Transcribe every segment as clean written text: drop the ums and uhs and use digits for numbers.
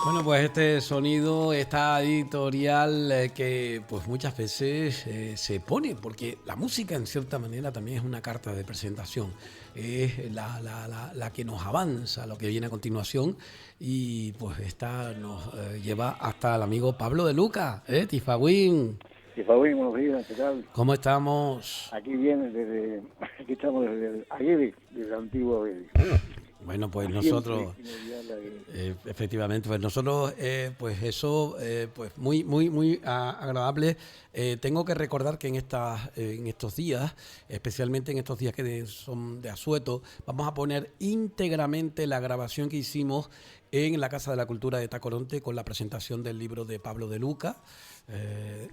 Bueno, pues este sonido, esta editorial que pues muchas veces se pone, porque la música en cierta manera también es una carta de presentación, es la que nos avanza, lo que viene a continuación, y pues esta nos lleva hasta el amigo Pablo de Luca, Tifagüín. Sí, Fabián, buenos días, ¿qué tal? ¿Cómo estamos? Aquí viene aquí estamos desde el Aguirre, desde el antiguo Aguirre. Bueno, pues Siempre nosotros, primordial Aguirre. efectivamente, pues nosotros, pues eso, pues muy agradable. Tengo que recordar que en estos días, especialmente en estos días son de asueto, vamos a poner íntegramente la grabación que hicimos en la Casa de la Cultura de Tacoronte con la presentación del libro de Pablo de Luca.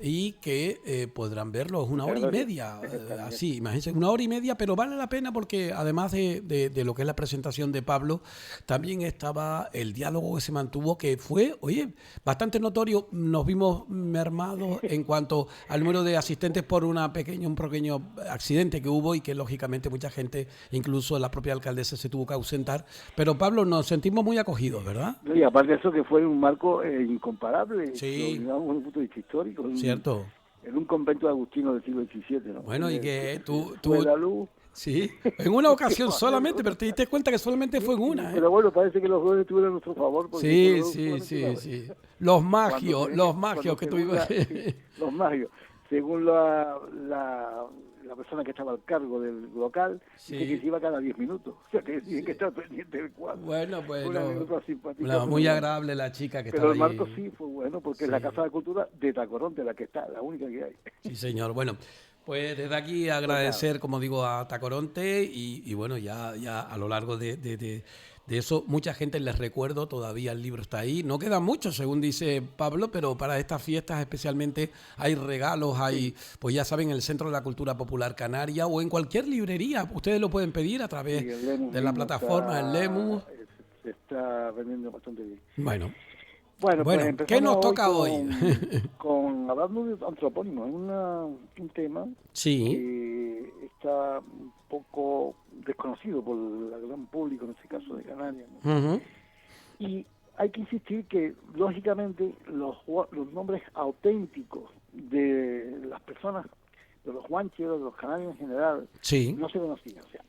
Y que podrán verlo, es una Muchas hora y gracias. media, También. así, imagínense, una hora y media, pero vale la pena porque además de lo que es la presentación de Pablo, también estaba el diálogo que se mantuvo, que fue, oye, bastante notorio. Nos vimos mermados en cuanto al número de asistentes por un pequeño accidente que hubo y que lógicamente mucha gente, incluso la propia alcaldesa, se tuvo que ausentar. Pero Pablo, nos sentimos muy acogidos, ¿verdad? No, y aparte de eso que fue un marco incomparable, si lo Sí, miramos desde un punto de vista histórico, cierto. en un convento de Agustino del siglo XVII, ¿no? Bueno, En y el que que se fue la luz. sí, en una ¿Qué ocasión va a hacer, no? solamente, pero te diste cuenta que solamente fue en una, ¿eh? Pero bueno, parece que los dos estuvieron a nuestro favor, porque se fue la Sí, luz sí, solamente una sí, vez. sí. Cuando Los magios que según tuvimos. sí, los magios, según la persona que estaba al cargo del local, dice que Sí. se iba cada 10 minutos, o sea que tiene que estar pendiente del cuadro. Bueno, Fue pues una no, anécdota simpática, no, pero muy bueno. agradable la chica que Pero estaba el marco ahí. sí fue bueno, porque es la Sí, Casa de la Cultura de Tacoronte, la que está, la única que hay. sí, señor. Bueno, pues desde aquí Pues nada, agradecer, como digo, a Tacoronte y bueno, ya a lo largo de eso, mucha gente les recuerdo, todavía el libro está ahí. No queda mucho, según dice Pablo, pero para estas fiestas especialmente hay regalos, sí, pues ya saben, en el Centro de la Cultura Popular Canaria o en cualquier librería. Ustedes lo pueden pedir a través sí, el Lemus de la mismo plataforma, el Lemus. se está vendiendo bastante bien. Bueno, Bueno, pues bueno, ¿qué empezamos nos hoy toca hoy? con hablando de antropónimo. Es un tema Sí, que está un poco desconocido por el gran público, en este caso de Canarias, ¿no? ujú, Y hay que insistir que, lógicamente, los nombres auténticos de las personas, de los guancheros, de los canarios en general, sí, no se conocían. O sea,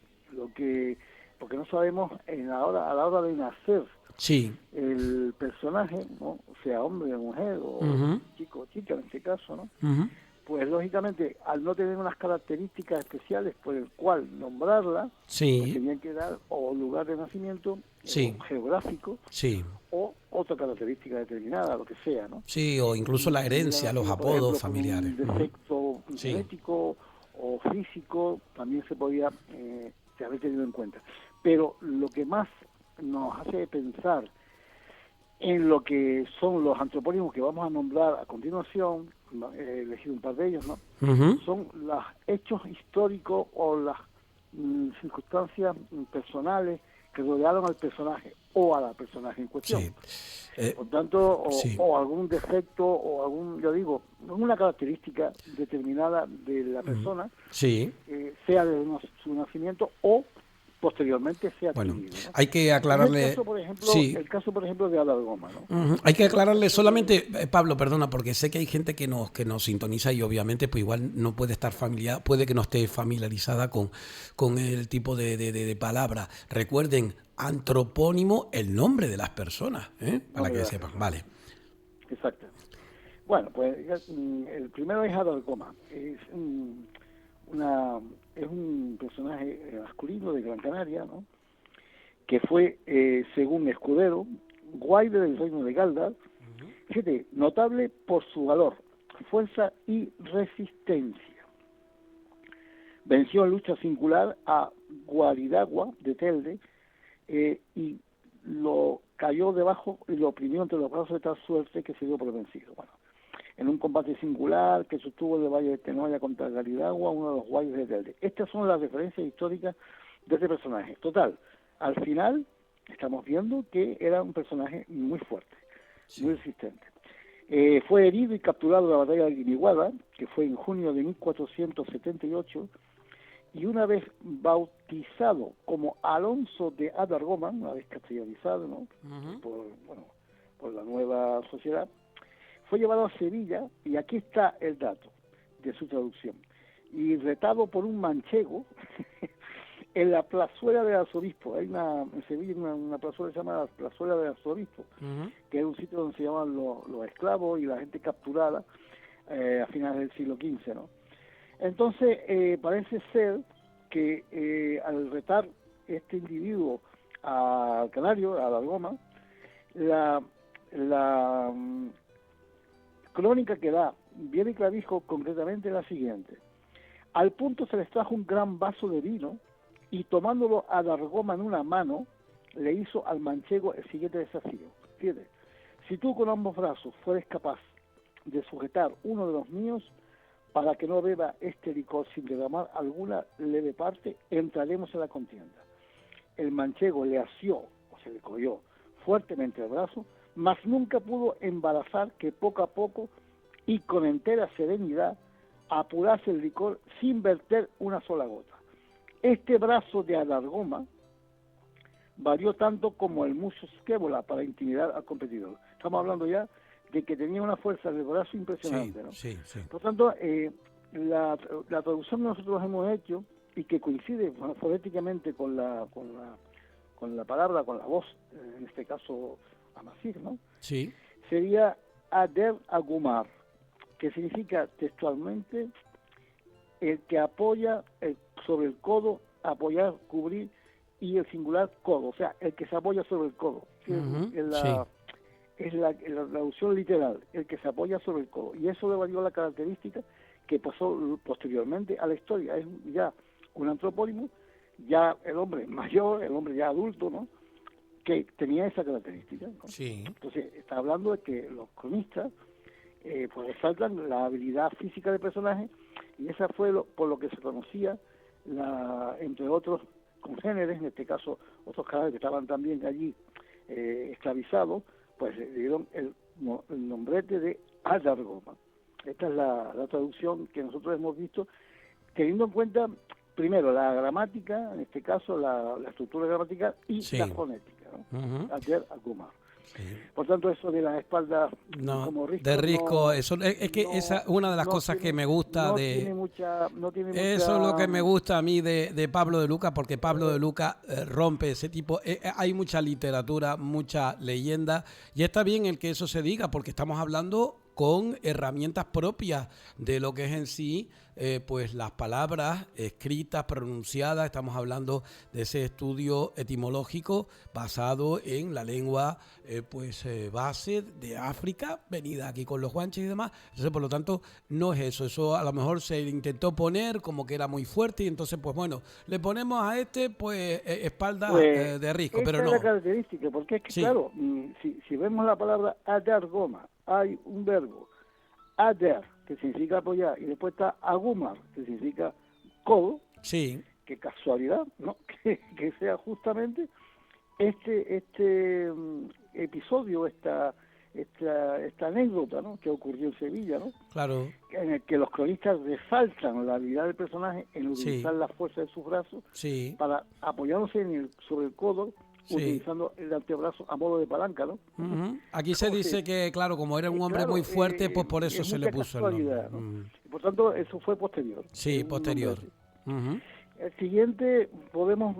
porque no sabemos a la hora de nacer sí, el personaje, ¿no? Sea hombre o mujer, o ujú, chico o chica en este caso, ¿no? ujú, Pues lógicamente, al no tener unas características especiales por el cual nombrarla, pues sí, tenían que dar o lugar de nacimiento, o sí, geográfico, sí, o otra característica determinada, lo que sea, ¿no? sí, o incluso la Si hubiera herencia, los nacido, por apodos ejemplo, con familiares. un Ujú, defecto sí, genético o físico, también se podía se haber tenido en cuenta. Pero lo que más nos hace pensar en lo que son los antropónimos que vamos a nombrar a continuación, ¿no? He elegido un par de ellos, ¿no? ujú, Son los hechos históricos o las circunstancias personales que rodearon al personaje o a la personaje en cuestión. sí, eh, Por tanto, sí, o algún defecto o yo digo, una característica determinada de la ujú, persona, sí. sea de su nacimiento o posteriormente sea Bueno, adquirido, ¿no? hay que Es aclararle, sí. el caso por ejemplo de Alargoma, ¿no? Ujú. Hay que El aclararle caso de solamente, Pablo, perdona, porque sé que hay gente que nos sintoniza y obviamente pues igual no puede estar familiar, puede que no esté familiarizada con el tipo de palabra. Recuerden, antropónimo, el nombre de las personas, para nombre que de la sepan, persona. vale. Exacto. Bueno, pues el primero es Alargoma. Una, es un personaje masculino de Gran Canaria, ¿no? Que fue, según Escudero, guaide del reino de Galda, fíjate, notable por su valor, fuerza y resistencia. Venció en lucha singular a Guaridagua de Telde y lo cayó debajo y lo oprimió entre los brazos de tal suerte que se dio por vencido. Bueno, en un combate singular que sostuvo el Valle de Tenoya contra Guaridagua, uno de los guayos de Telde. Estas son las referencias históricas de este personaje. Total, al final estamos viendo que era un personaje muy fuerte, muy Sí. resistente. Fue herido y capturado en la batalla de Guiniguada, que fue en junio de 1478, y una vez bautizado como Alonso de Adargoma, una vez castellanizado, ¿no? Ujú. Por, bueno, por la nueva sociedad, fue llevado a Sevilla, y aquí está el dato de su traducción, y retado por un manchego en la plazuela del arzobispo. Hay en Sevilla una plazuela que se llama la plazuela del arzobispo, que es un sitio donde se llaman los esclavos y la gente capturada a finales del siglo XV, ¿no? Entonces, parece ser que al retar este individuo al canario, a la goma, la crónica que da Viera y Clavijo concretamente es la siguiente: al punto se les trajo un gran vaso de vino, y tomándolo a Dargoma en una mano, le hizo al manchego el siguiente desafío. Fíjate: si tú con ambos brazos fueres capaz de sujetar uno de los míos, para que no beba este licor sin derramar alguna leve parte, entraremos en la contienda. El manchego le asió, o se le cogió fuertemente el brazo, mas nunca pudo embarazar que poco a poco y con entera serenidad apurase el licor sin verter una sola gota. Este brazo de Adargoma varió tanto como el mucho Esquébola para intimidar al competidor. Estamos hablando ya de que tenía una fuerza de brazo impresionante, ¿no? Sí, sí. Por tanto, la traducción que nosotros hemos hecho, y que coincide fonéticamente con la palabra, con la voz, en este caso Amasir, ¿no? Sí. Sería Ader Agumar, que significa textualmente el que apoya sobre el codo, apoyar, cubrir, y el singular codo, o sea, el que se apoya sobre el codo. Es la traducción literal, el que se apoya sobre el codo. Y eso le valió la característica que pasó posteriormente a la historia. Es ya un antropónimo, ya el hombre mayor, el hombre ya adulto, ¿no?, que tenía esa característica, ¿no? Sí. Entonces, está hablando de que los cronistas pues resaltan la habilidad física del personaje, y esa fue por lo que se conocía, entre otros congéneres, en este caso otros cadáveres que estaban también allí esclavizados, pues le dieron el nombrete de Adargoma. Esta es la traducción que nosotros hemos visto, teniendo en cuenta primero la gramática, en este caso la estructura gramatical y la fonética, ¿no? Adargoma. Sí. Por tanto, eso de las espaldas como risco, de risco, eso es que esa es una de las cosas que me gusta eso es lo que me gusta a mí de Pablo de Luca, porque Pablo de Luca rompe ese tipo. Hay mucha literatura, mucha leyenda, y está bien el que eso se diga, porque estamos hablando con herramientas propias de lo que es en sí, pues las palabras escritas, pronunciadas. Estamos hablando de ese estudio etimológico basado en la lengua base de África, venida aquí con los guanches y demás. Entonces, por lo tanto, no es eso. Eso a lo mejor se intentó poner como que era muy fuerte, y entonces, pues bueno, le ponemos a espalda de risco, pero no. Esa es la característica, porque es que, claro, si vemos la palabra Adargoma, hay un verbo, Ader, que significa apoyar, y después está Agumar, que significa codo. Sí. Qué casualidad, ¿no? que sea justamente este episodio, esta anécdota, ¿no?, que ocurrió en Sevilla, ¿no? Claro. En el que los cronistas resaltan la habilidad del personaje en utilizar la fuerza de sus brazos para apoyándose sobre el codo, utilizando el antebrazo a modo de palanca, ¿no? Aquí se dice que, claro, como era un hombre muy fuerte, pues por eso se le puso el nombre. ¿no? Por tanto, eso fue posterior. Sí, posterior. El siguiente podemos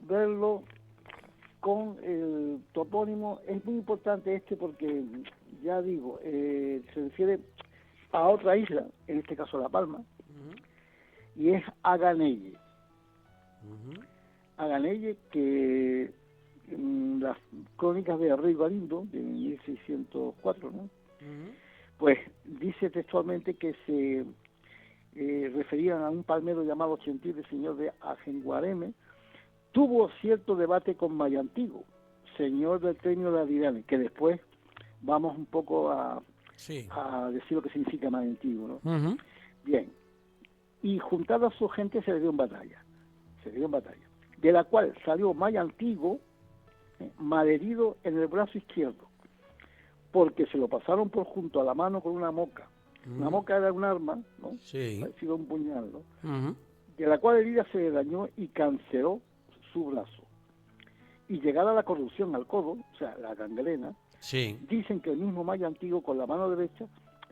verlo con el topónimo. Es muy importante porque, ya digo, se refiere a otra isla, en este caso La Palma, y es Aganelle. Aganelle, que en las crónicas de Rey Galindo, de 1604, ¿no?, pues dice textualmente que se referían a un palmero llamado Chentil, el señor de Ajenguareme. Tuvo cierto debate con Mayantigo, señor del Temio de Adirane, que después vamos un poco a decir lo que significa Mayantigo, ¿no? Bien, y juntada a su gente se le dio en batalla, de la cual salió Mayantigo malherido en el brazo izquierdo, porque se lo pasaron por junto a la mano con una moca. Una moca era un arma, ¿no? Parecido a un puñal, ¿no? De la cual herida se le dañó y canceró su brazo. Y llegada la corrupción al codo, o sea, la gangrena, Sí. Dicen que el mismo maya antiguo con la mano derecha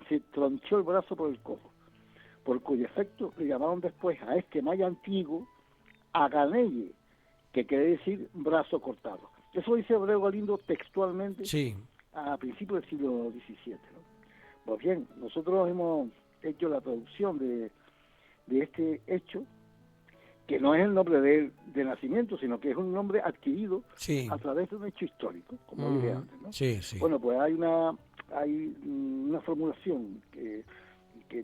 se tronchó el brazo por el codo, por cuyo efecto le llamaron después a este maya antiguo Aganeye, que quiere decir brazo cortado. Eso dice Hebreo Galindo textualmente Sí. a principios del siglo XVII, ¿no? Pues bien, nosotros hemos hecho la traducción de este hecho, que no es el nombre de nacimiento, sino que es un nombre adquirido Sí. a través de un hecho histórico, como dije antes, ¿no? Sí, sí. Bueno, pues hay una formulación que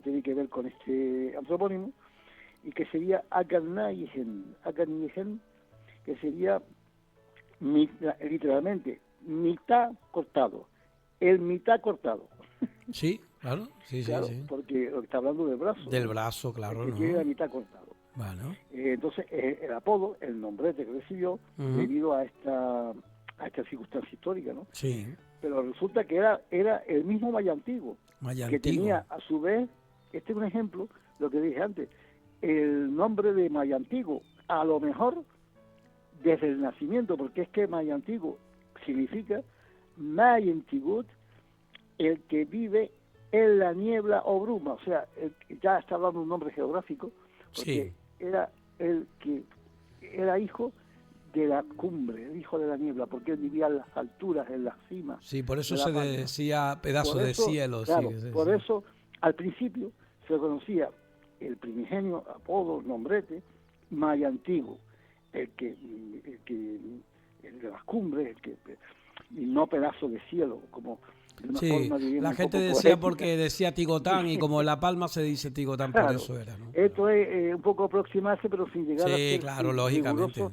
tiene que ver con este antropónimo, y que sería Aganayhen, que sería literalmente mitad cortado, el mitad cortado. Sí, claro, sí, Claro, sí, sí. porque está hablando del brazo. Del ¿no? brazo, claro, Que ¿no? tiene la mitad cortado. Bueno. Entonces, el apodo, el nombrete que recibió, debido a esta circunstancia histórica, ¿no? Sí. Pero resulta que era el mismo maya antiguo, Maya que antiguo. tenía a su vez, este es un ejemplo, lo que dije antes, el nombre de maya antiguo, a lo mejor desde el nacimiento, porque es que maya antiguo significa Mayentigut, el que vive en la niebla o bruma, o sea, ya está hablando un nombre geográfico, porque era el que era hijo de la cumbre, el hijo de la niebla, porque él vivía en las alturas, en las cimas. Sí, por eso de la se palma. decía pedazo Por de eso, cielo. claro, Sí, por sí. eso al principio se conocía el primigenio, apodo, nombrete, maya antiguo, el de las cumbres, y no pedazo de cielo, como de una forma, diríamos, la un gente poco decía poética. porque decía Tigotán y como en La Palma se dice Tigotán, por Claro, eso era, ¿no? esto es un poco aproximarse, pero sin llegar a Sí, ser claro, lógicamente.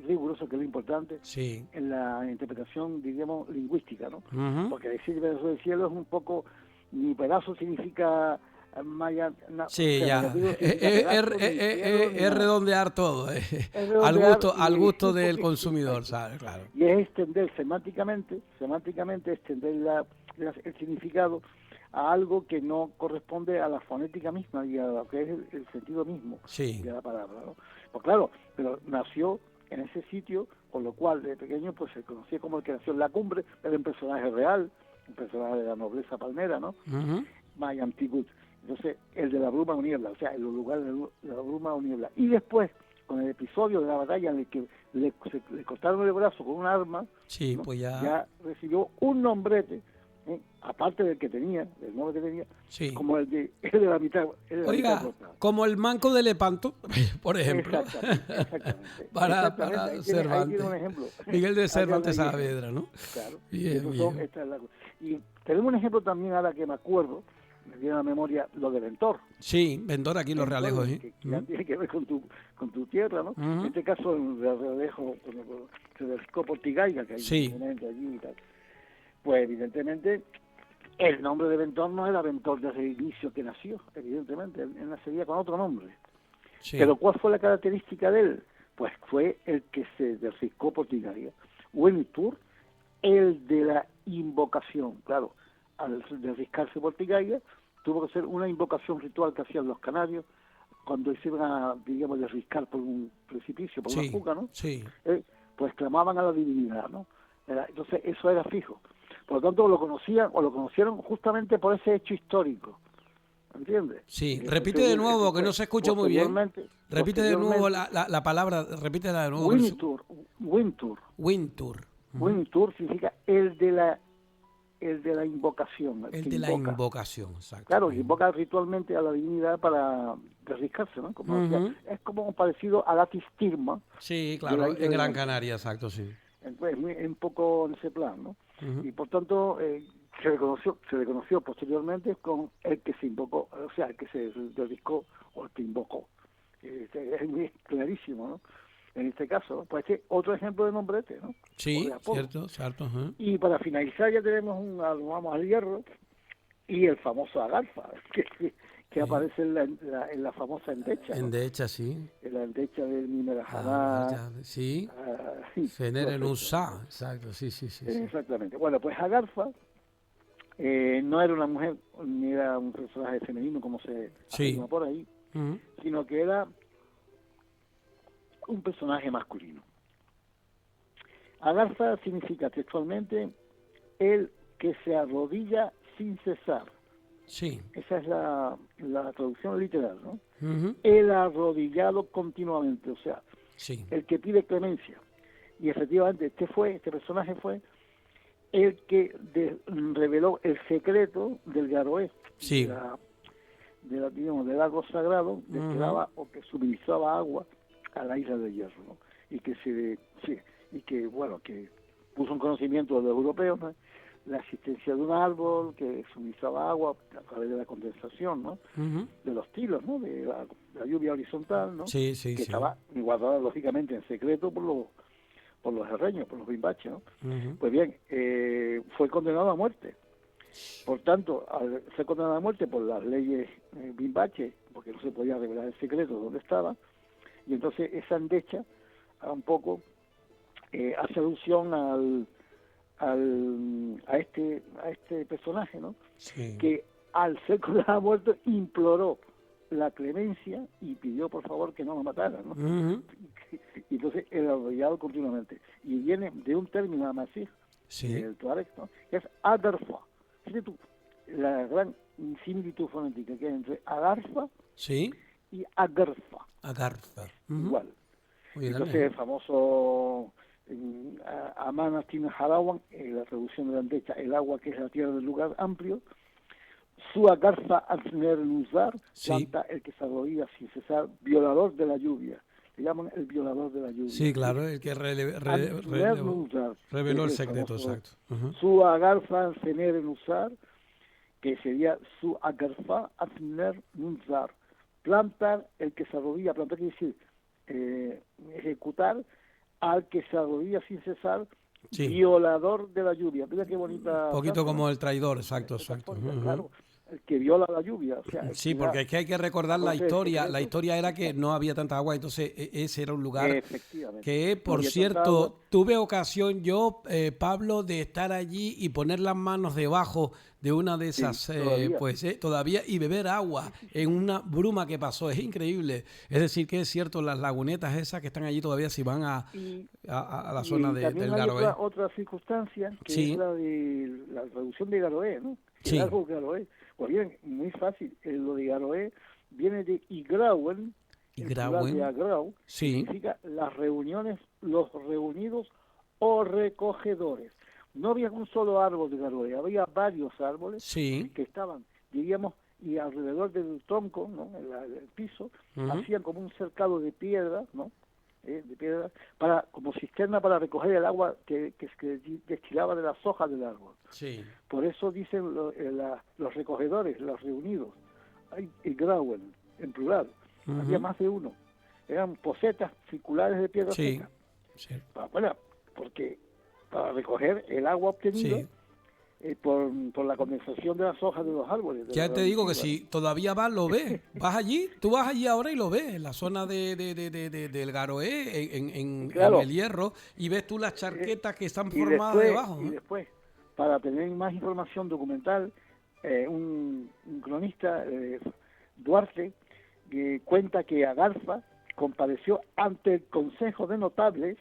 riguroso, que es lo importante Sí. en la interpretación, diríamos, lingüística, ¿no? Ujú. Porque decir pedazo del cielo es un poco, ni pedazo significa maya, Sí, maya ya. antiguo significa pedazo, ni cielo, ni Es nada. redondear todo, Es al redondear gusto, al y gusto un del poquito, consumidor, exacto. ¿sabes? Claro. Y es extender semánticamente extender el significado a algo que no corresponde a la fonética misma y a lo que es el sentido mismo Sí. de la palabra, ¿no? Pues claro, pero nació en ese sitio, con lo cual de pequeño pues se conocía como el que nació en la cumbre, era un personaje real, un personaje de la nobleza palmera, ¿no? Ujú. Maya Antigut. Entonces, el de la bruma o niebla, o sea, el lugar de la bruma o niebla. Y después, con el episodio de la batalla en el que le cortaron el brazo con un arma, Sí, ¿no? pues Ya recibió un nombrete, aparte del que tenía, del nombre que tenía, sí. como el de la mitad, Oiga, cortada. como el manco de Lepanto, por ejemplo. Exactamente. para Ahí tiene un Cervantes. ejemplo. Miguel de Acá Cervantes no hay Saavedra, ¿no? Claro. Bien, bien. Y tenemos un ejemplo también, ahora que me acuerdo, me viene a la memoria, lo de Ventor. Sí, Vendor aquí los Ventor, Realejos, ¿eh? que ya tiene que ver con tu tierra, ¿no? En este caso, el Realejo, Federico Portigaiga, que hay evidentemente allí y tal. Pues evidentemente el nombre de Ventor no era Ventor desde el inicio que nació, evidentemente, él nacería con otro nombre. Sí. Pero ¿cuál fue la característica de él? Pues fue el que se derriscó Portigaiga. Wintur, el de la invocación. Claro, al derriscarse Portigaiga, tuvo que ser una invocación ritual que hacían los canarios cuando se iban a, digamos, derriscar por un precipicio, por una fuga, ¿no? Sí. Pues clamaban a la divinidad, ¿no? Entonces eso era fijo. Por lo tanto, lo conocieron justamente por ese hecho histórico. ¿Entiendes? Sí, repite de nuevo, que no se escuchó muy bien. Repite de nuevo la palabra, repítela de nuevo. Wintur. Wintur. Wintur significa el de la invocación. El de la invocación, exacto. Claro, invoca ritualmente a la divinidad para derriscarse, ¿no? Como decía, es como parecido a Latis Tirma. Sí, claro, en Gran Canaria, exacto, sí. Entonces, un poco en ese plan, ¿no? Y por tanto, se le conoció posteriormente con el que se invocó, o sea, el que se derriscó o el que invocó. Es muy clarísimo, ¿no? En este caso, pues otro ejemplo de nombrete, ¿no? Sí, cierto. Y para finalizar ya tenemos vamos al hierro y el famoso Agarfa, que aparece en la famosa endecha, ¿no? Endecha, sí. En la endecha del Mimerajadá. Sí. Fener en Usá, exacto, sí. Exactamente. Bueno, pues Agarfa no era una mujer ni era un personaje femenino como se afirma por ahí, sino que era un personaje masculino. Agarfa significa textualmente el que se arrodilla sin cesar. Sí. Esa es la traducción literal, ¿no? Ujú. El arrodillado continuamente, o sea, Sí. el que pide clemencia. Y efectivamente este personaje fue el que reveló el secreto del Garoé, Sí. digamos, del lago sagrado, del que Ujú. daba o que suministraba agua a la isla de Hierro, ¿no? Y que que puso en conocimiento de los europeos, ¿no? La existencia de un árbol que suministraba agua a través de la condensación, ¿no? Ujú. De los tilos, ¿no? De la lluvia horizontal, ¿no? Sí, sí, Que sí. estaba guardada lógicamente en secreto por los herreños, por los bimbaches, ¿no? Ujú. Pues bien, fue condenado a muerte. Por tanto, al ser condenado a muerte por las leyes bimbache, porque no se podía revelar el secreto de dónde estaba, y entonces esa endecha un poco hace alusión a este personaje, ¿no? Sí. Que al ser condenado a muerte imploró la clemencia y pidió por favor que no lo mataran, ¿no? Ujú. Y entonces el arrollado continuamente. Y viene de un término amasí, Sí. del tuareg, ¿no? Que es agarfa. Fíjate tú, la gran similitud fonética que hay entre agarfa Sí. y agarfa, Agarza. Ujú. igual. Muy bien, Entonces el famoso Amana Tina Harawan, la traducción de la andecha, el agua que es la tierra del lugar amplio, su agarza Azner Luzar, Sí. planta el que se arrodilla sin cesar, violador de la lluvia. Le llaman el violador de la lluvia. Sí, claro, el que Azner Luzar, reveló el es secreto, famoso exacto. Ujú. su agarza Azner Luzar, que sería su agarfa Azner Luzar, plantar el que se arrodilla, plantar quiere decir ejecutar al que se arrodilla sin cesar, Sí. violador de la lluvia. Mira qué bonita Un poquito frase, ¿no? como el traidor, exacto, exacto. Metafórica, Ujú. claro, el que viola la lluvia, o sea, el Sí, que da porque es que hay que recordar a la conocer el historia. La secreto. historia era que Exacto. no había tanta agua, entonces ese era un lugar Efectivamente. que, No por había tanta agua. cierto, tuve ocasión yo, Pablo, de estar allí y poner las manos debajo de una de Sí, esas, todavía. todavía, y beber agua en una bruma que pasó. Es increíble. Es decir, que es cierto, las lagunetas esas que están allí todavía, si van Y, a la zona también del hay Garoé. otra circunstancia, que es Sí, la de la traducción de Garoé, ¿no? El sí. árbol Garoé. Pues bien, muy fácil. Lo de Garoé viene de Igrauen, Y en plural de Grauen. Agrau, que Sí, significa las reuniones, los reunidos o recogedores. No había un solo árbol de Garoé, había varios árboles sí. que estaban, diríamos, y alrededor del tronco, ¿no? El piso, Ujú. hacían como un cercado de piedra, ¿no? De piedra, como cisterna para recoger el agua que destilaba de las hojas del árbol. Sí. Por eso dicen los recogedores, los reunidos, hay Grauen, en plural, había Ujú. más de uno. Eran posetas circulares de piedra Sí. seca. Sí. Bueno, porque para recoger el agua obtenida Sí. por la condensación de las hojas de los árboles. Ya te digo que si todavía vas, lo ves. Vas allí, tú vas allí ahora y lo ves, en la zona del Garoé, en Claro, el Hierro, y ves tú las charquetas que están y formadas debajo. y después, para tener más información documental, un cronista, Duarte, cuenta que Agarfa compareció ante el Consejo de Notables,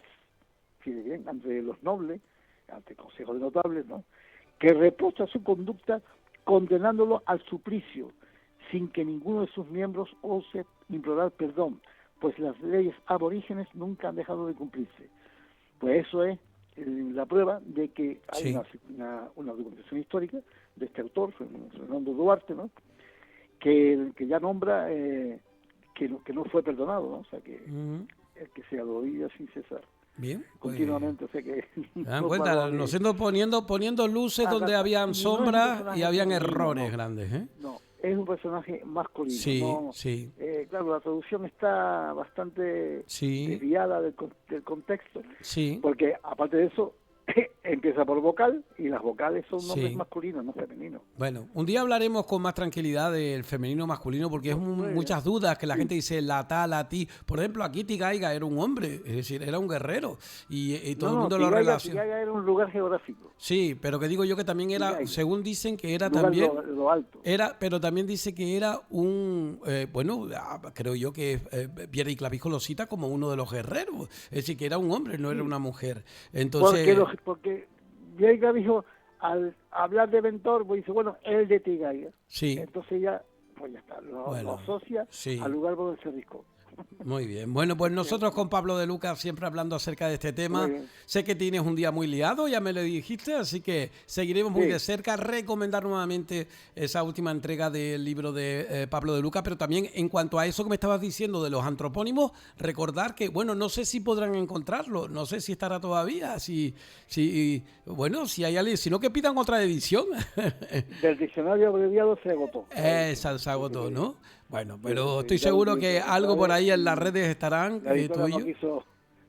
fíjate bien, ante los nobles, ante el Consejo de Notables, ¿no? Que reprocha su conducta condenándolo al suplicio, sin que ninguno de sus miembros ose implorar perdón, pues las leyes aborígenes nunca han dejado de cumplirse. Pues eso es la prueba de que hay Sí. una documentación histórica de este autor, Fernando Duarte, ¿no? que ya nombra que no fue perdonado, ¿no? O sea, que Ujú. el que se arrodilla sin cesar Bien, pues, continuamente, o sea que se dan no cuenta, paró nos de siendo poniendo luces donde Agartha. habían Y no es un sombras y personaje habían femenino, errores no, grandes, ¿eh? no, es un personaje masculino. Sí, No, sí, claro, la traducción está bastante sí, desviada del contexto, sí, porque aparte de eso, empieza por vocal y las vocales son nombres sí. masculinos, no femeninos. Bueno, un día hablaremos con más tranquilidad del femenino masculino porque es Muy bien. muchas dudas que la gente dice la tal, la ti. Por ejemplo, aquí Tigaiga era un hombre, es decir, era un guerrero y todo el mundo lo relaciona. Tigaiga era un lugar geográfico. Sí, pero que digo yo que también era, Tigaiga, según dicen que era lugar también, lo alto. pero también dice que era creo yo que Viera y Clavijo lo cita como uno de los guerreros, es decir, que era un hombre, no era una mujer. Entonces, Porque Tigaiga dijo, al hablar de Ventor, pues dice, bueno, el de Tigaya. Sí. Entonces ya, pues ya está, lo asocia sí. al lugar donde se riscó. Muy bien. Bueno, pues nosotros con Pablo de Lucas siempre hablando acerca de este tema. Sé que tienes un día muy liado, ya me lo dijiste, así que seguiremos muy de cerca. Recomendar nuevamente esa última entrega del libro de Pablo de Lucas, pero también en cuanto a eso que me estabas diciendo de los antropónimos, recordar que, bueno, no sé si podrán encontrarlo, no sé si estará todavía, bueno, si hay alguien, sino que pidan otra edición. Del diccionario abreviado se agotó. Se agotó, ¿no? Bueno, pero estoy seguro que algo por ahí en las redes estarán. La editora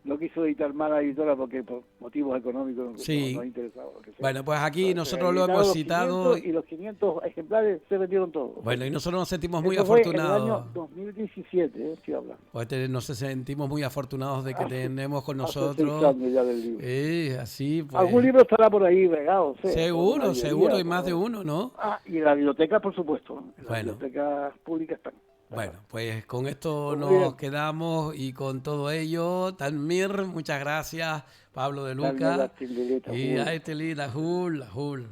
no quiso editar más la editora porque por motivos económicos sí. no ha interesado. Bueno, pues aquí nosotros lo hemos citado. Y los 500 ejemplares se vendieron todos. Bueno, y nosotros nos sentimos muy Eso afortunados. Fue en el año 2017, estoy hablando. Pues nos sentimos muy afortunados de que tenemos con nosotros. Hace 6 años ya del libro. Así pues. Algún libro estará por ahí regado. Seguro, y más de uno, ¿no? Y la biblioteca, por supuesto. Las bibliotecas públicas están. Bueno, pues con esto nos quedamos y con todo ello, Tanmir, muchas gracias, Pablo de Lucas. Y a este Lahul.